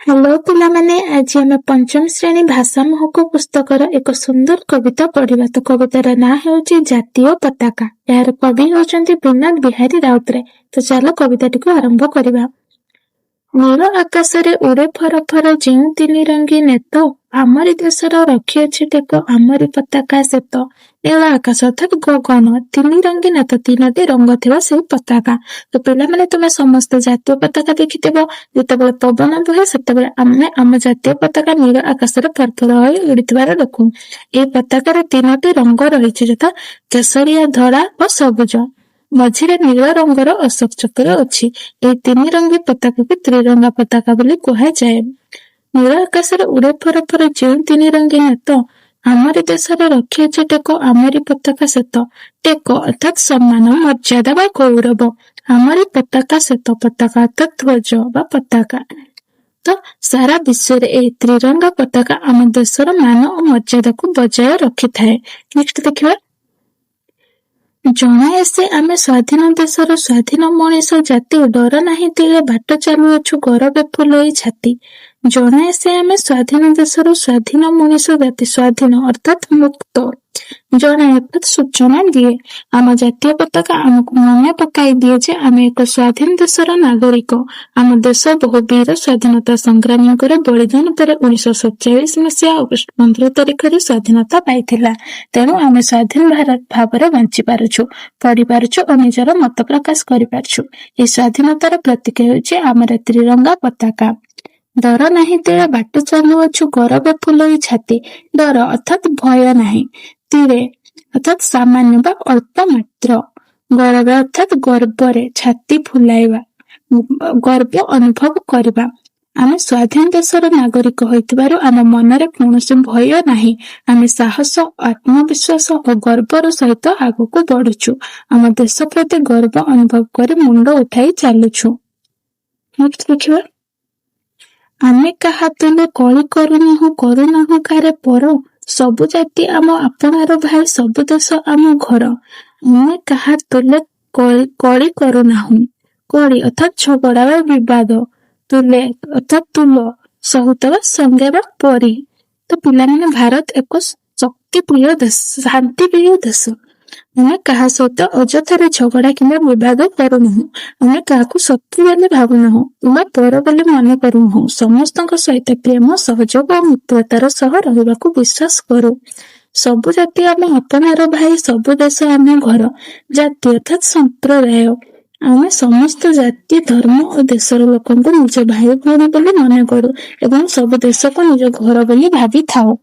Hello पिलामाने आज आम पंचम श्रेणी भाषा महक पुस्तकर एक सुंदर कविता पढ़िबा। तो कवितार ना हेउची जातीय पताका। यार कवि होचंती विनोद बिहारी राउतराय। तो चलो कविताटी को आरंभ करिबा। नील आकाशरे उड़े फर फर जेउ तीन रंगी नेत आमरी देशर रखी अछि टेक आमरी पताका सेत। नील आकाश अर्थात गगन तीन रंगी नेत तीनोटी रंग थिबा से पताका। तो पिला माने तुमे समस्त जातीय पताका देखिथिबो जेतेबेले पवन बहे सेतेबेले आमे आम जातीय पताका नील आकाशरे फरफर होई उड़िथिबार देखु। ए पताकार तीनोटी रंग रहिछि यथा केसरिया धଳା ଓ ସବୁଜ। मझिरे नील रंगर अशोक चक्र अछि। ए तीन रंगी पताका को त्रिरंगा पताका बोली कुहाଯାଏ। नील आकाशरे उड़े फर फर जेउ तीन रंगी नेत आमरी देशर रखी अछि टेक आमरी पताका सेत। टेक अर्थात सम्मान मर्यादा बा गौरव। आमरी पताका सेत पताका अर्थात ध्वज बा पताका। तो सारा विश्व रे ए त्रिरंगा पताका आम देशर मान और मर्यादा को बजाय रखी थाए। नेक्स्ट देखिबा। जणाए से आमे स्वाधीन देशर स्वाधीन मनीष जाति डर नाही दिले बाट चालुअछु गौरव फुलई छाती। जणाए से आमे स्वाधीन देशर स्वाधीन मनीष जाति स्वाधीन अर्थात मुक्त। जणाए अर्थात सूचना दिए। आम जातीय पताका आमको मने पकाई दिए जे आमे एक स्वाधीन देशर नागरिक। आम देश बहु वीर स्वाधीनता संग्रामी बलिदान पर 1947 मसीहा अगस्ट 15 तारिख रे स्वाधीनता पाइथिला। तेणु आमे स्वाधीन भारत भाବରେ बंची पारुछु, पढ़ी पारुछु और निजर मत प्रकाश करि पारुछु। ए स्वाधीनतार प्रतीक हेउछि आमर त्रिरंगा पताका। डर नाही तेरा बाट चालुअछु गौरव फुलई छाती। डर अर्थात भय नाही। तीरे अर्थात सामान्य बा अल्प मात्र। गौरव अर्थात गर्वरे छाती फुलाइबा गर्व अनुभव करबा। आमे स्वाधीन देशर नागरिक होइतिबारु आम मनरे कौनसी भय नाही। आमे साहस आत्मविश्वास और गर्वर सहित आगको बढ़ुछु। आम देश प्रति गर्व अनुभव कर मुंड उठाई चालुछु। नेक्स्ट देखिबा। आमे काहा तुले कଳି करुनाहु कारे पर सबु जाति आम आपणार भाई सबु देश आम घर। आमे काहा तुले कଳି करुनाहु। कଳି अर्थात झगड़ा बा विवाद। तुले अर्थात तुल सहुत बा संगे बा परी। तो पिलाने भारत एक शक्ति प्रिय देश शांति प्रिय देश। आमे काहा सहित अजथारे झगड़ा किंबा विवाद करुनाहु। आमे काहाकु शत्रु बोली भाबुनाहु किंबा पर बोली मन करुनाहु। समस्तक सहित प्रेम सहयोग और मित्रतार सह रहिबाकु विश्वास करू। सबु जाति आम आपणार भाई सबु देश आम घर। जाति अर्थात संप्रदाय। आमे समस्त जाति धर्म और देशर लोकंकु निज भाई भौणी बोली मन करू एवं सब देश को निज घर बोली भाबी थाओ।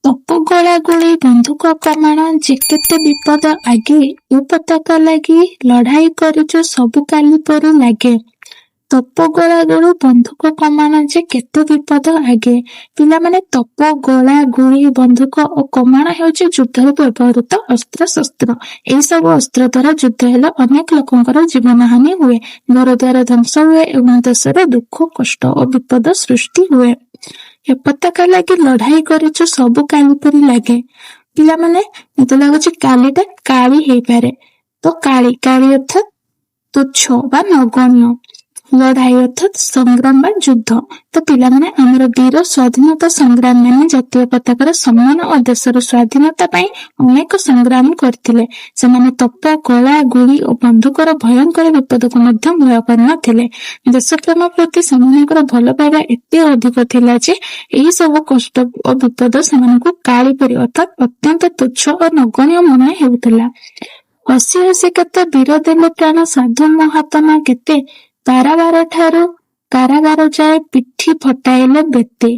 तप गला गोली बंधुक कमाण जे केते विपद आगे ए पताका लागी लड़ाई करिचो सबु काली परू लागे। तप गला गोली बंधुक कमाण जे केते विपद आगे। पिला माने तप गला गोली बंधुक और कमाण हेउची युद्ध व्यवहृत अस्त्र शस्त्र। ए सब अस्त्र द्वारा युद्ध हेले अनेक लोकंकर जीवन हानि हुए, घर द्वार ध्वंस हुए एवं देशर दुख कष्ट और विपद सृष्टि हुए। ए पताका लागी लड़ाई करिचो सबु काली परी लागे। पिला माने मते लागुची कालीटा काली हेई पारे। तो काली काली अर्थात तुच्छ बा नगण्य। लड़ाई अर्थात संग्राम बा युद्ध। तो पिला माने हमर वीर स्वाधीनता संग्राम माने जातीय पताकार सम्मान और देशर स्वाधीनता पई अनेक संग्राम करथिले। सेमाने तप कला गुली और बंधुकर भयंकर विपद को मध्य भय करनथिले। देश प्रेम प्रति सेमानकर भल पाइबा एते अधिक थिला जे एही सब कष्ट और विपद सेमानकु काली परि अर्थात अत्यंत तुच्छ और नगण्य मन हेउथिला। हसी हसी केते वीर देले प्राण साधु महात्मा केते कारागार ठारू कारागार जाए पिठी फटाइले बेते।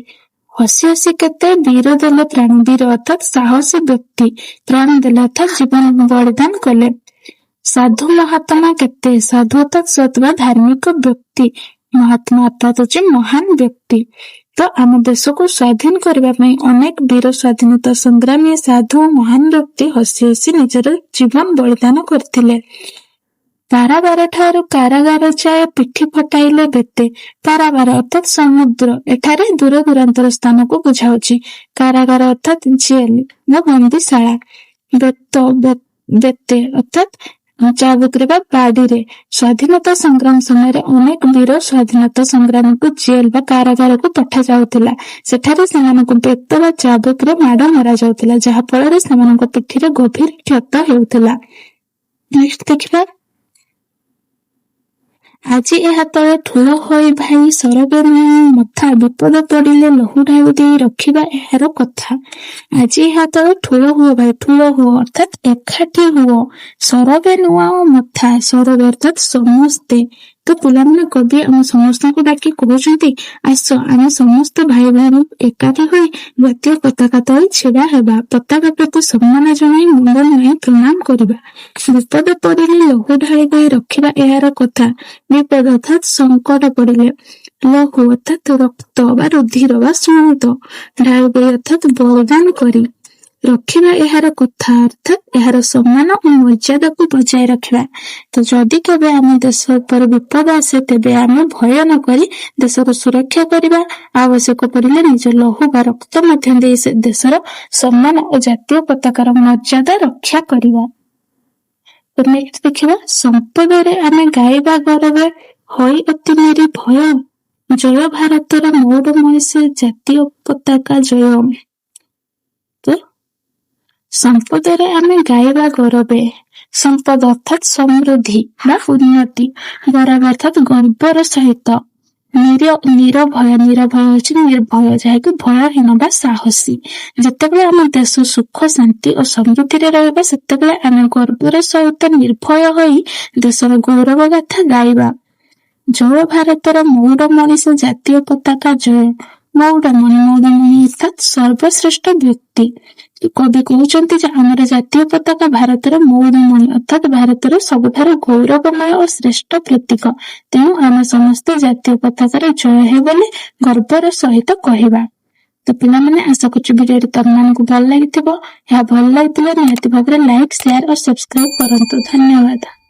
हसी हसी केते वीर देले प्राण वीर अर्थात साहसी व्यक्ति प्राण देले अर्थात जीवन बलिदान कले। साधु महात्मा केते साधु अर्थात सत बा धार्मिक व्यक्ति महात्मा अर्थात होचे महान व्यक्ति। तो आम देश को स्वाधीन करबा पई अनेक वीर स्वाधीनता संग्रामी साधु महान व्यक्ति हसी हसी निजर जीवन बलिदान करथिले। कारागार ठारू कारागार जाए पिठी फटाइले बेते। कारागार अर्थात समुद्र एठारे दूर दूरांतर स्थान को बुझाउछि। कारागार अर्थात जेल या बंदीशाला। बेते अर्थात ଚାବୁକରେ ବା ବାଡିରେ। ସ୍ୱାଧୀନତା ସଂଗ୍ରାମ ସମୟରେ ଅନେକ ବୀର ସ୍ୱାଧୀନତା ସଂଗ୍ରାମୀଙ୍କୁ ଜେଲ ବା କାରାଗାରକୁ ପଠାଯାଉଥିଲା। ସେଠାରେ ସେମାନଙ୍କୁ ବେତ ବା ଚାବୁକରେ ମାଡ଼ ମରାଯାଉଥିଲା, ଯାହା ଫଳରେ ସେମାନଙ୍କ ପିଠିରେ ଗଭୀର କ୍ଷତ ହେଉଥିଲା। ନେକ୍ସଟ ଦେଖିବା, ଆଜି ଏହା ତଳେ ଠୁଳ ହୋଇ ଭାଇ ସରବେଣୀ ମଥା, ବିପଦ ପଡ଼ିଲେ ଲହୁ ଢାଳି ଦେଇ ରଖିବା ଏହାର କଥା। ଆଜି ଏହା ତଳେ ଠୁଳ ହୁଅ ଭାଇ, ଠୁଳ ହୁଅ ଅର୍ଥାତ୍ ଏକାଠି ହୁଅ। ସରବେ ନୂଆ ଓ ମଥା, ସରବେ ଅର୍ଥାତ୍ ସମସ୍ତେ। ତ ପିଲାମାନେ କବି ଆମ ସମସ୍ତଙ୍କୁ ଡାକି କହୁଛନ୍ତି, ଆସ ଆମେ ସମସ୍ତ ଭାଇ ଭଉଣୀ ଏକାଠି ହୋଇ ଜାତୀୟ ପତାକା ତଳେ ଛିଡା ହେବା, ପତାକା ପ୍ରତି ସମ୍ମାନ ଜଣାଇ ମୁଣ୍ଡ ନୁଆଁଇ ପ୍ରଣାମ କରିବା। ବିପଦ ପଡ଼ିଲେ ଲହୁ ଢାଳି ଦେଇ ରଖିବା ଏହାର କଥା। ବିପଦ ଅର୍ଥାତ୍ ସଙ୍କଟ ପଡ଼ିଲେ, ଲହୁ ଅର୍ଥାତ୍ ରକ୍ତ ବା ରୁଧିର ବା ସ୍ରୋତ, ଢାଳି ଦେଇ ଅର୍ଥାତ୍ ବଳିଦାନ କରି, ରଖିବା ଏହାର କଥା ଅର୍ଥାତ୍ ଏହାର ସମ୍ମାନ ଓ ମର୍ଯ୍ୟାଦାକୁ ବଜାୟ ରଖିବା। ତ ଯଦି କେବେ ଆମ ଦେଶ ଉପରେ ବିପଦ ଆସେ ତେବେ ଆମେ ଭୟ ନ କରି ଦେଶର ସୁରକ୍ଷା କରିବା, ଆବଶ୍ୟକ ପଡ଼ିଲେ ନିଜ ଲହୁ ବା ରକ୍ତ ମଧ୍ୟ ଦେଇ ସେ ଦେଶର ସମ୍ମାନ ଓ ଜାତୀୟ ପତାକାର ମର୍ଯ୍ୟାଦା ରକ୍ଷା କରିବା। ତ ନେକ୍ସଟ ଦେଖିବା, ସମ୍ପଦରେ ଆମେ ଗାଇବା ଗୌରବ, ହୋଇ ଅତି ମେରି ଭୟ, ଜୟ ଭାରତର ମଉଡ ମଣିଷ ଜାତୀୟ ପତାକା ଜୟ। ତ ସମ୍ପଦରେ ଆମେ ଗାଇବା ଗୌରବେ, ସମ୍ପଦ ଅର୍ଥାତ୍ ସମୃଦ୍ଧି ବା ଉନ୍ନତି, ଗୌରବ ଅର୍ଥାତ୍ ଗର୍ବର ସହିତ, ନିରଭୟ, ନିରଭୟ ହେଉଛି ନିର୍ଭୟ, ଯାହାକି ଭୟହୀନ ବା ସାହସୀ। ଯେତେବେଳେ ଆମ ଦେଶ ସୁଖ ଶାନ୍ତି ଓ ସମୃଦ୍ଧିରେ ରହିବ ସେତେବେଳେ ଆମେ ଗର୍ବର ସହିତ ନିର୍ଭୟ ହୋଇ ଦେଶର ଗୌରବ ଗାଥା ଗାଇବା। ଜୟ ଭାରତର ମଉଡ ମଣିଷ ଜାତୀୟ ପତାକା ଜୟ। ମଉଡମଣି, ମଉଡମଣି ଅର୍ଥାତ୍ ସର୍ବଶ୍ରେଷ୍ଠ ବ୍ୟକ୍ତି। କବି କହୁଛନ୍ତି ଯେ ଆମର ଜାତୀୟ ପତାକା ଭାରତର ମଉଡମଣି ଅର୍ଥାତ୍ ଭାରତର ସବୁଠାରୁ ଗୌରବମୟ ଓ ଶ୍ରେଷ୍ଠ ପ୍ରତୀକ। ତେଣୁ ଆମେ ସମସ୍ତେ ଜାତୀୟ ପତାକାର ଜୟ ହେଉ ବୋଲି ଗର୍ବର ସହିତ କହିବା। ତ ପିଲାମାନେ ଆଶା କରୁଛି ଭିଡ଼ିଓଟି ତମମାନଙ୍କୁ ଭଲ ଲାଗିଥିବ। ଏହା ଭଲ ଲାଗିଥିଲେ ନିହାତି ଭାବରେ ଲାଇକ୍, ସେୟାର ଓ ସବସ୍କ୍ରାଇବ କରନ୍ତୁ। ଧନ୍ୟବାଦ।